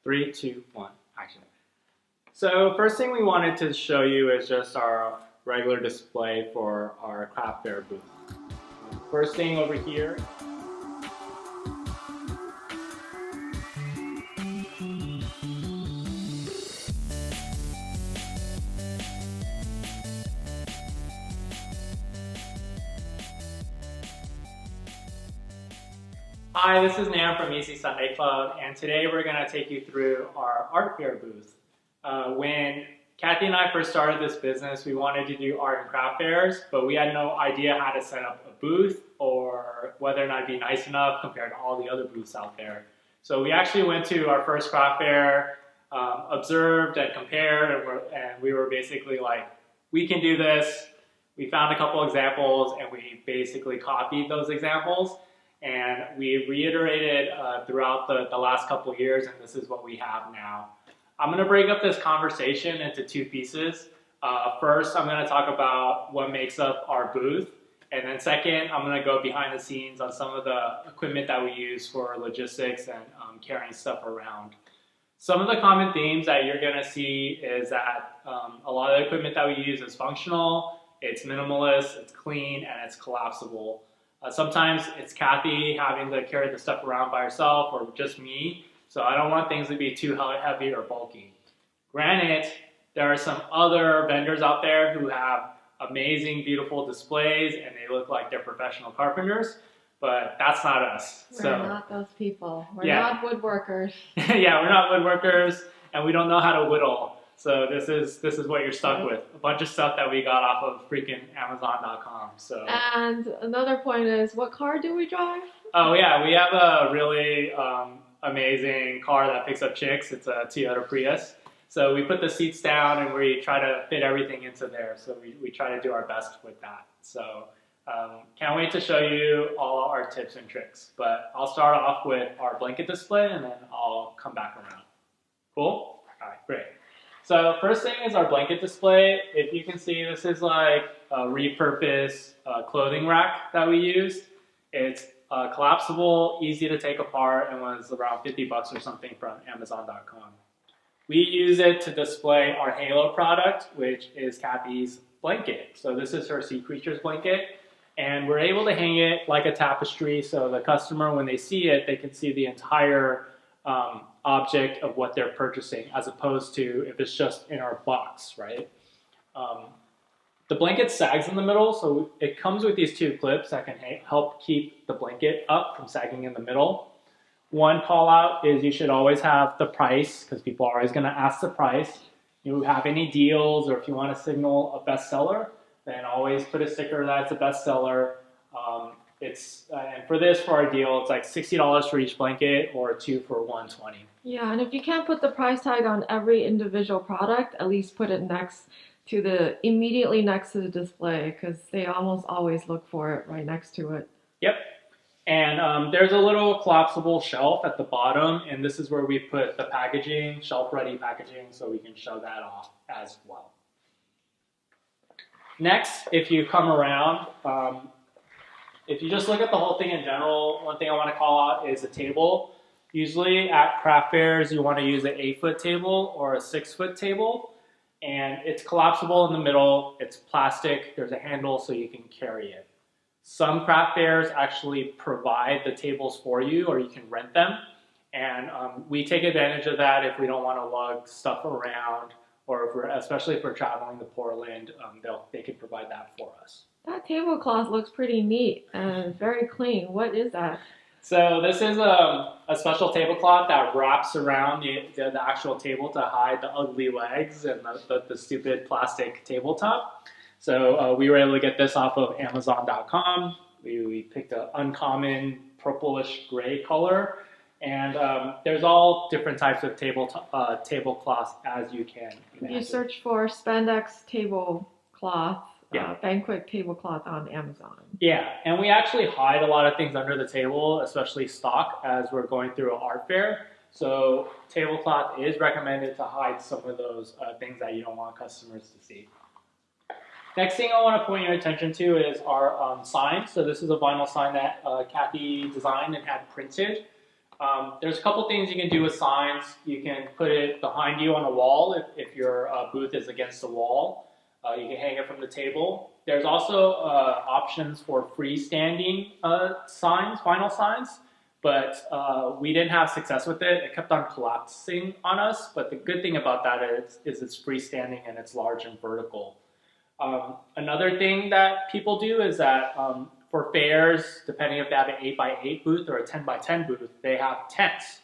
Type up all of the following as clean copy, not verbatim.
3, 2, 1, action. So first thing we wanted to show you is just our regular display for our craft fair booth. First thing over here. Hi, this is Nam from EC Sunday Club, and today we're going to take you through our art fair booth. When Cathy and I first started this business, we wanted to do art and craft fairs, but we had no idea how to set up a booth or whether or not it'd be nice enough compared to all the other booths out there. So we actually went to our first craft fair, observed and compared, and we were basically like, we can do this. We found a couple examples and we basically copied those examples. And we reiterated throughout the last couple years, and this is what we have now. I'm going to break up this conversation into two pieces. First, I'm going to talk about what makes up our booth. And then second, I'm going to go behind the scenes on some of the equipment that we use for logistics and carrying stuff around. Some of the common themes that you're going to see is that a lot of the equipment that we use is functional, it's minimalist, it's clean, and it's collapsible. Sometimes it's Cathy having to carry the stuff around by herself or just me, so I don't want things to be too heavy or bulky. Granted, there are some other vendors out there who have amazing, beautiful displays and they look like they're professional carpenters, but that's not us. We're not those people. We're yeah. not woodworkers. Yeah, we're not woodworkers and we don't know how to whittle. So this is what you're stuck with. A bunch of stuff that we got off of freaking Amazon.com. So. And another point is, what car do we drive? Oh yeah, we have a really amazing car that picks up chicks. It's a Toyota Prius. So we put the seats down and we try to fit everything into there. So we try to do our best with that. So can't wait to show you all our tips and tricks. But I'll start off with our blanket display and then I'll come back around. Cool? All right, great. So first thing is our blanket display. If you can see, this is like a repurposed clothing rack that we used. It's collapsible, easy to take apart, and was around 50 bucks or something from Amazon.com. We use it to display our Halo product, which is Cathy's blanket. So this is her Sea Creatures blanket, and we're able to hang it like a tapestry so the customer, when they see it, they can see the entire object of what they're purchasing, as opposed to if it's just in our box, right? The blanket sags in the middle, so it comes with these two clips that can help keep the blanket up from sagging in the middle. One call out is you should always have the price, because people are always going to ask the price. If you have any deals or if you want to signal a bestseller, then always put a sticker that's a bestseller. And for our deal, it's like $60 for each blanket or 2 for $120. Yeah, and if you can't put the price tag on every individual product, at least put it immediately next to the display, because they almost always look for it right next to it. Yep. And there's a little collapsible shelf at the bottom, and this is where we put the packaging, shelf-ready packaging, so we can show that off as well. Next, if you come around, if you just look at the whole thing in general, one thing I want to call out is a table. Usually at craft fairs, you want to use an 8-foot table or a 6-foot table, and it's collapsible in the middle. It's plastic. There's a handle so you can carry it. Some craft fairs actually provide the tables for you, or you can rent them, and we take advantage of that if we don't want to lug stuff around, or especially if we're traveling to Portland, they can provide that for us. That tablecloth looks pretty neat and very clean. What is that? So this is a special tablecloth that wraps around the actual table to hide the ugly legs and the stupid plastic tabletop. So we were able to get this off of Amazon.com. We picked an uncommon purplish gray color. And there's all different types of tablecloths as you can imagine. You search for spandex tablecloth. Yeah. Banquet tablecloth on Amazon. Yeah, and we actually hide a lot of things under the table, especially stock, as we're going through an art fair. So tablecloth is recommended to hide some of those things that you don't want customers to see. Next thing I want to point your attention to is our sign. So this is a vinyl sign that Cathy designed and had printed. There's a couple things you can do with signs. You can put it behind you on a wall if your booth is against the wall. You can hang it from the table. There's also options for freestanding signs, vinyl signs, but we didn't have success with it. It kept on collapsing on us, but the good thing about that is it's freestanding and it's large and vertical. Another thing that people do is that for fairs, depending if they have an 8x8 booth or a 10x10 booth, they have tents.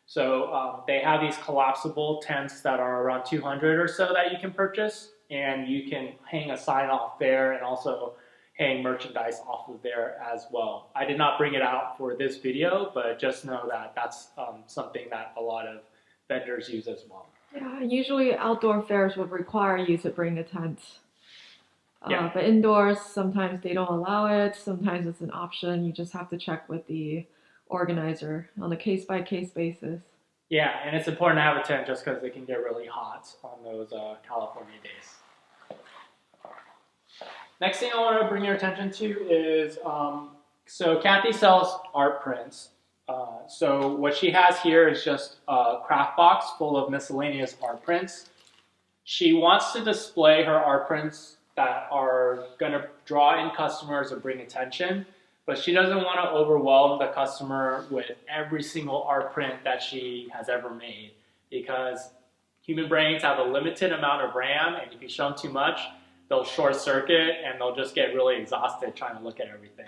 So they have these collapsible tents that are around 200 or so that you can purchase, and you can hang a sign off there and also hang merchandise off of there as well. I did not bring it out for this video, but just know that that's something that a lot of vendors use as well. Yeah, usually outdoor fairs would require you to bring a tent. Yeah. But indoors, sometimes they don't allow it. Sometimes it's an option. You just have to check with the organizer on a case-by-case basis. Yeah, and it's important to have a tent just because it can get really hot on those California days. Next thing I want to bring your attention to is, so Cathy sells art prints. So what she has here is just a craft box full of miscellaneous art prints. She wants to display her art prints that are going to draw in customers and bring attention, but she doesn't want to overwhelm the customer with every single art print that she has ever made, because human brains have a limited amount of RAM, and if you show them too much, they'll short circuit and they'll just get really exhausted trying to look at everything.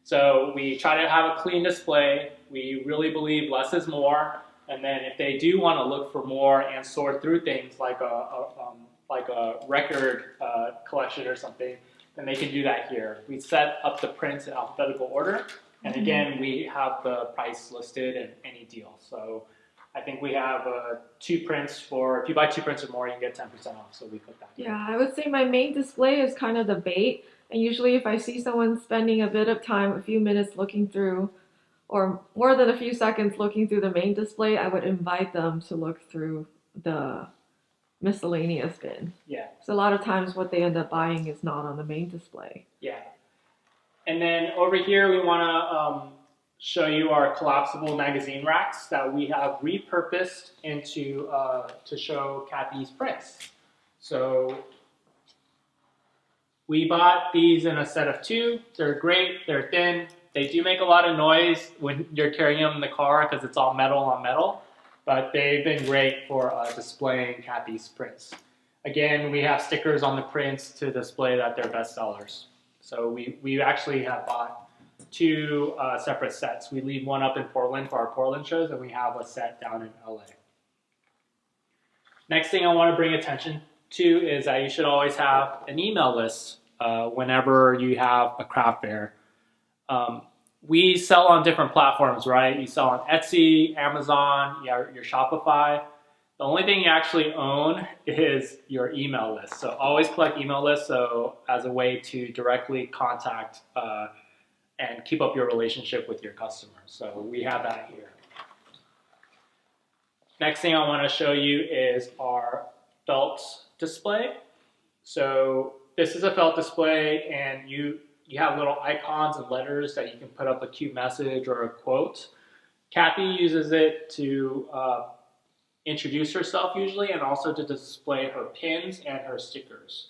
So we try to have a clean display. We really believe less is more, and then if they do want to look for more and sort through things like a record collection or something, then they can do that here. We set up the prints in alphabetical order, and again, we have the price listed and any deal. So I think we have 2 prints for, if you buy 2 prints or more, you can get 10% off, so we put that here. Yeah, I would say my main display is kind of the bait, and usually if I see someone spending a bit of time, a few minutes looking through, or more than a few seconds looking through the main display, I would invite them to look through the miscellaneous bin. Yeah. So a lot of times what they end up buying is not on the main display. Yeah. And then over here we want to show you our collapsible magazine racks that we have repurposed into to show Cathy's prints. So we bought these in a set of 2. They're great. They're thin. They do make a lot of noise when you're carrying them in the car because it's all metal on metal. But they've been great for displaying Cathy's prints. Again, we have stickers on the prints to display that they're bestsellers. So we actually have bought 2 separate sets. We leave one up in Portland for our Portland shows, and we have a set down in LA. Next thing I want to bring attention to is that you should always have an email list whenever you have a craft fair. We sell on different platforms, right? You sell on Etsy, Amazon, your Shopify. The only thing you actually own is your email list. So always collect email lists as a way to directly contact and keep up your relationship with your customers. So we have that here. Next thing I want to show you is our felt display. So this is a felt display, and you have little icons and letters that you can put up a cute message or a quote. Cathy uses it to introduce herself usually, and also to display her pins and her stickers.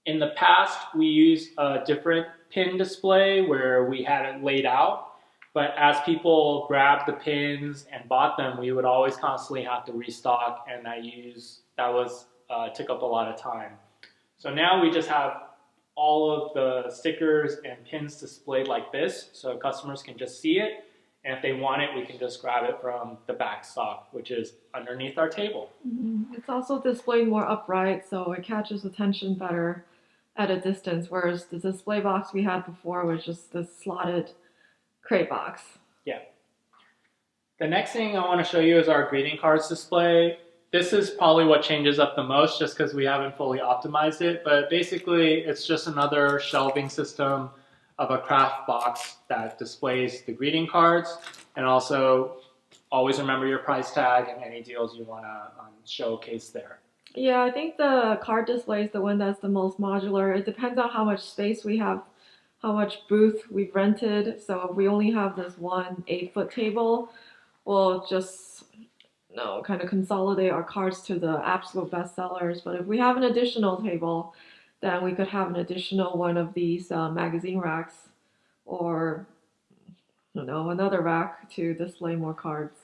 In the past, we used a different pin display where we had it laid out, but as people grabbed the pins and bought them, we would always constantly have to restock, and that took up a lot of time. So now we just have all of the stickers and pins displayed like this, so customers can just see it, and if they want it, we can just grab it from the back stock, which is underneath our table. It's also displayed more upright, so it catches attention better at a distance, whereas the display box we had before was just this slotted crate box. Yeah. The next thing I want to show you is our greeting cards display. This is probably what changes up the most just because we haven't fully optimized it, but basically it's just another shelving system of a craft box that displays the greeting cards, and also always remember your price tag and any deals you want to showcase there. Yeah, I think the card display is the one that's the most modular. It depends on how much space we have, how much booth we've rented. So if we only have this one 8-foot table, we'll just kind of consolidate our cards to the absolute best sellers. But if we have an additional table, then we could have an additional one of these magazine racks, or another rack to display more cards.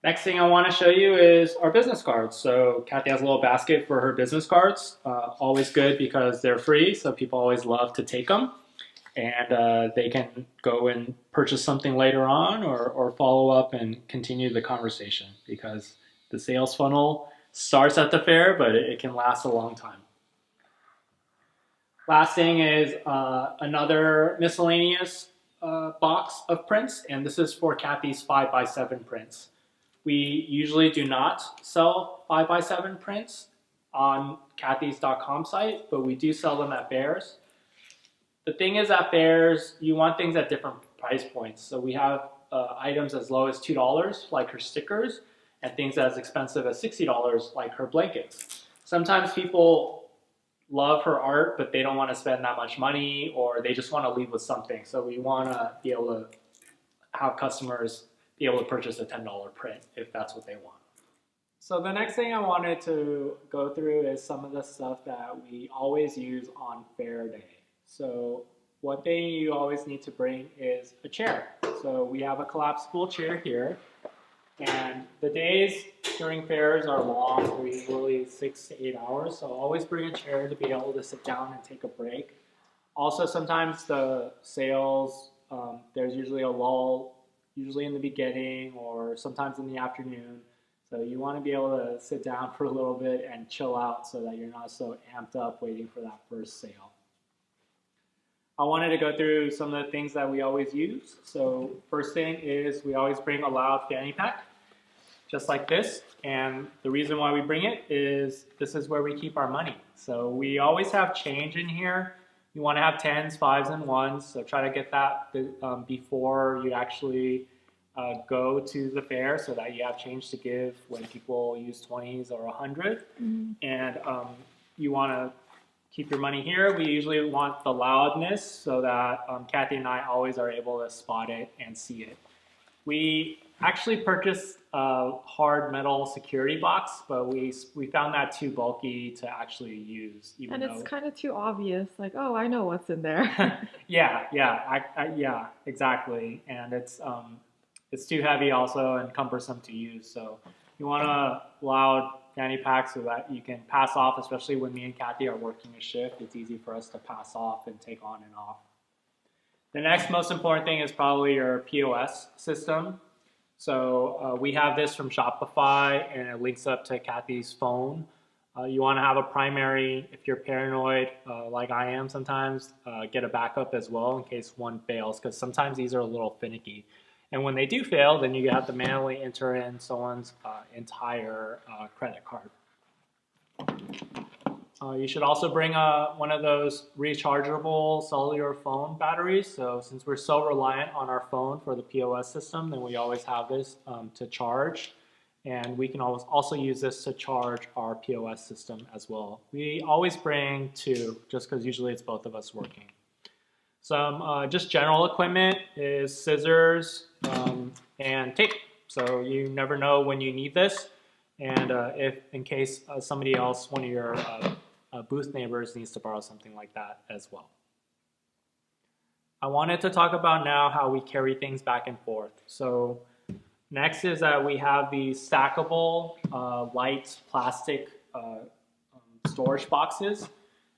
Next thing I want to show you is our business cards. So Cathy has a little basket for her business cards. Always good because they're free, so people always love to take them. And they can go and purchase something later on, or follow up and continue the conversation, because the sales funnel starts at the fair, but it can last a long time. Last thing is another miscellaneous box of prints, and this is for Cathy's 5x7 prints. We usually do not sell 5x7 prints on Cathy's.com site, but we do sell them at fairs. The thing is, at fairs, you want things at different price points. So we have items as low as $2, like her stickers, and things as expensive as $60, like her blankets. Sometimes people love her art, but they don't want to spend that much money, or they just want to leave with something. So we want to be able to have customers be able to purchase a $10 print if that's what they want. So the next thing I wanted to go through is some of the stuff that we always use on fair day. So one thing you always need to bring is a chair. So we have a collapsible chair here, and the days during fairs are long. They're usually 6 to 8 hours, so always bring a chair to be able to sit down and take a break. Also, sometimes the sales, there's usually a lull, usually in the beginning or sometimes in the afternoon. So you want to be able to sit down for a little bit and chill out so that you're not so amped up waiting for that first sale. I wanted to go through some of the things that we always use. So first thing is we always bring a loud fanny pack, just like this. And the reason why we bring it is this is where we keep our money. So we always have change in here. You want to have 10s, 5s, and 1s. So try to get that before you actually go to the fair, so that you have change to give when people use 20s or 100. Mm-hmm. And you want to keep your money here. We usually want the loudness so that Cathy and I always are able to spot it and see it. We actually purchased a hard metal security box, but we found that too bulky to actually use. And it's kind of too obvious, like, oh, I know what's in there. yeah, exactly. And it's too heavy also and cumbersome to use. So you want a loud fanny pack so that you can pass off, especially when me and Cathy are working a shift. It's easy for us to pass off and take on and off. The next most important thing is probably your POS system. So we have this from Shopify, and it links up to Cathy's phone. You want to have a primary. If you're paranoid, like I am sometimes, get a backup as well in case one fails, because sometimes these are a little finicky. And when they do fail, then you have to manually enter in someone's entire credit card. You should also bring one of those rechargeable cellular phone batteries. So since we're so reliant on our phone for the POS system, then we always have this to charge. And we can also use this to charge our POS system as well. We always bring two, just because usually it's both of us working. Some just general equipment is scissors and tape. So you never know when you need this. And if in case somebody else, one of your booth neighbors needs to borrow something like that as well. I wanted to talk about now how we carry things back and forth. So next is that we have these stackable light plastic storage boxes.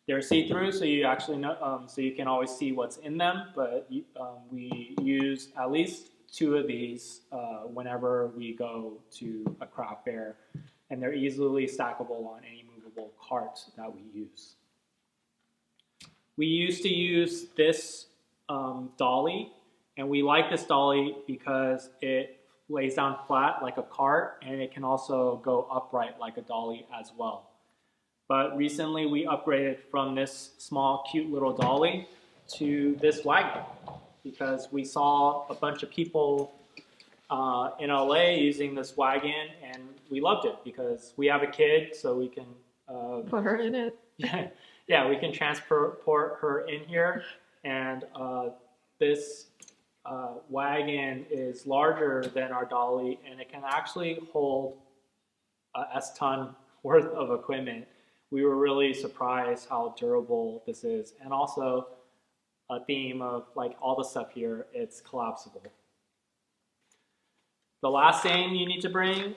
They're see-through, so you actually know, so you can always see what's in them. But we use at least 2 of these whenever we go to a craft fair, and they're easily stackable on any movable cart that we use. We used to use this dolly, and we like this dolly because it lays down flat like a cart, and it can also go upright like a dolly as well. But recently we upgraded from this small, cute little dolly to this wagon, because we saw a bunch of people in LA using this wagon, and we loved it because we have a kid, so we can put her in it. Yeah, we can transport her in here, and this wagon is larger than our dolly, and it can actually hold a S-ton worth of equipment. We were really surprised how durable this is, and also a theme of like all the stuff here, it's collapsible. The last thing you need to bring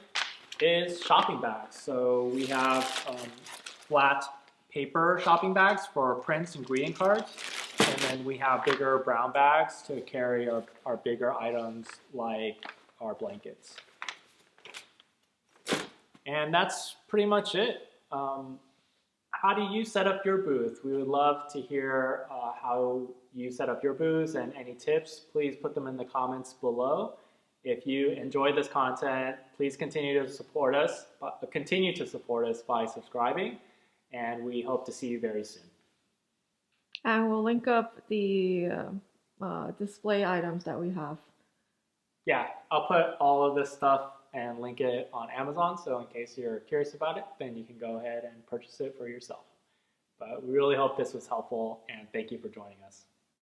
is shopping bags. So we have flat paper shopping bags for prints and greeting cards. And then we have bigger brown bags to carry our bigger items like our blankets. And that's pretty much it. How do you set up your booth? We would love to hear how you set up your booths, and any tips, please put them in the comments below. If you enjoyed this content, please continue to support us by subscribing, and we hope to see you very soon. And we'll link up the display items that we have. Yeah, I'll put all of this stuff and link it on Amazon, so in case you're curious about it, then you can go ahead and purchase it for yourself. But we really hope this was helpful, and thank you for joining us.